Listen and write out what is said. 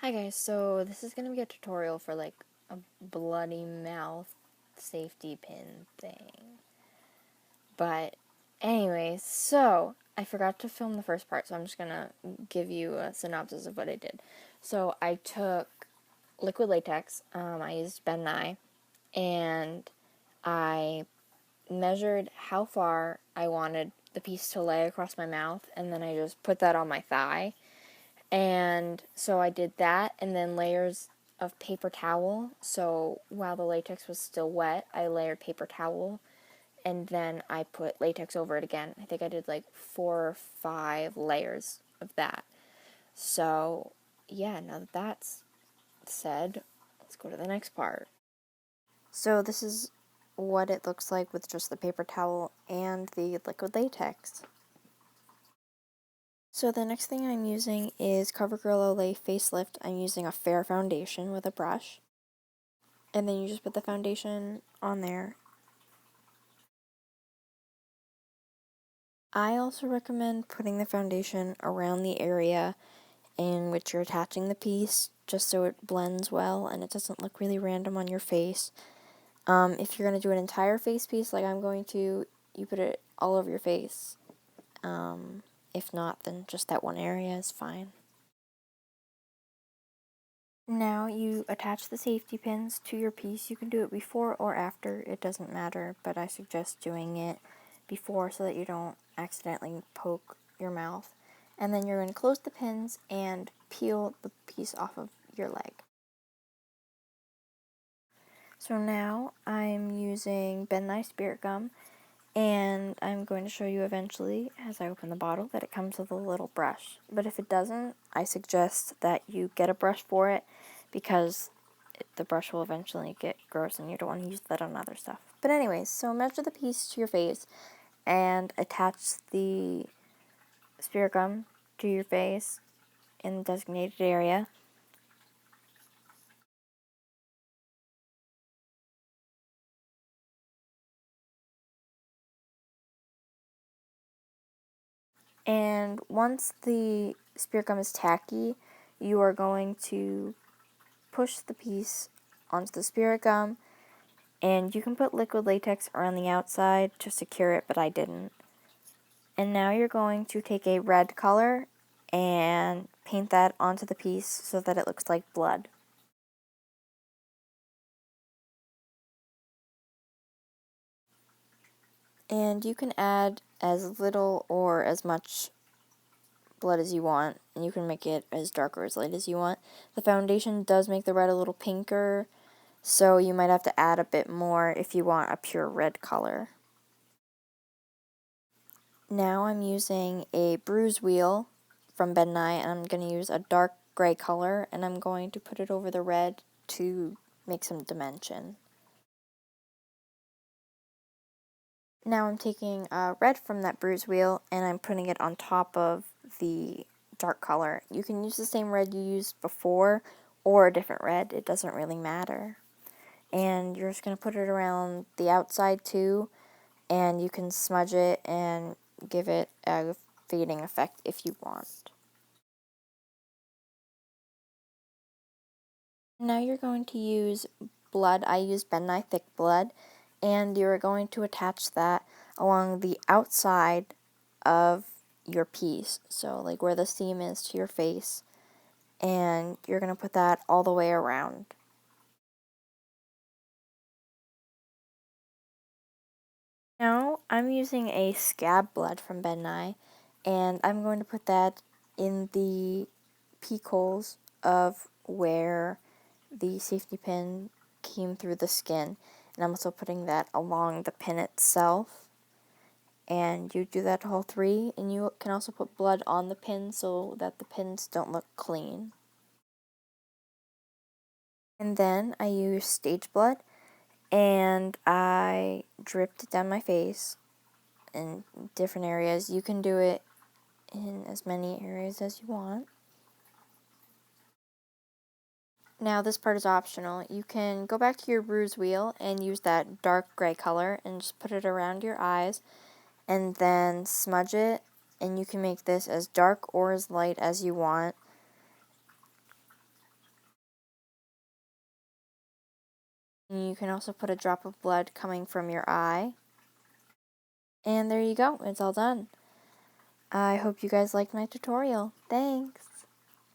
Hi guys, so this is going to be a tutorial for like a bloody mouth safety pin thing. But anyways, so I forgot to film the first part, so I'm just going to give you a synopsis of what I did. So I took liquid latex, I used Ben Nye, and I measured how far I wanted the piece to lay across my mouth, and then I just put that on my thigh. And so I did that, and then layers of paper towel. So while the latex was still wet, I layered paper towel, and then I put latex over it again. I think I did like 4 or 5 layers of that. So yeah, now that that's said, let's go to the next part. So this is what it looks like with just the paper towel and the liquid latex. So the next thing I'm using is CoverGirl Olay Facelift. I'm using a fair foundation with a brush. And then you just put the foundation on there. I also recommend putting the foundation around the area in which you're attaching the piece, just so it blends well and it doesn't look really random on your face. If you're going to do an entire face piece like I'm going to, you put it all over your face. If not, then just that one area is fine. Now you attach the safety pins to your piece. You can do it before or after, it doesn't matter, but I suggest doing it before so that you don't accidentally poke your mouth. And then you're going to close the pins and peel the piece off of your leg. So now I'm using Ben Nye Spirit Gum, and I'm going to show you eventually, as I open the bottle, that it comes with a little brush. But if it doesn't, I suggest that you get a brush for it, because the brush will eventually get gross and you don't want to use that on other stuff. But anyways, so measure the piece to your face and attach the spirit gum to your face in the designated area. And once the spirit gum is tacky, you are going to push the piece onto the spirit gum, and you can put liquid latex around the outside to secure it, but I didn't. And now you're going to take a red color and paint that onto the piece so that it looks like blood. And you can add as little or as much blood as you want, and you can make it as dark or as light as you want. The foundation does make the red a little pinker, so you might have to add a bit more if you want a pure red color. Now I'm using a Bruise Wheel from Ben Nye, and I'm going to use a dark gray color, and I'm going to put it over the red to make some dimension. Now I'm taking red from that Bruise Wheel, and I'm putting it on top of the dark color. You can use the same red you used before, or a different red, it doesn't really matter. And you're just going to put it around the outside too, and you can smudge it and give it a fading effect if you want. Now you're going to use blood. I used Ben Nye Thick Blood, and you're going to attach that along the outside of your piece, so like where the seam is to your face, and you're going to put that all the way around. Now I'm using a Scab blood from Ben Nye, and I'm going to put that in the peak holes of where the safety pin came through the skin, and I'm also putting that along the pin itself. And you do that to all three, and you can also put blood on the pin so that the pins don't look clean. And then I use stage blood, and I dripped it down my face in different areas. You can do it in as many areas as you want. Now this part is optional. You can go back to your Bruise Wheel and use that dark gray color and just put it around your eyes and then smudge it, and you can make this as dark or as light as you want. You can also put a drop of blood coming from your eye. And there you go, it's all done. I hope you guys liked my tutorial. Thanks!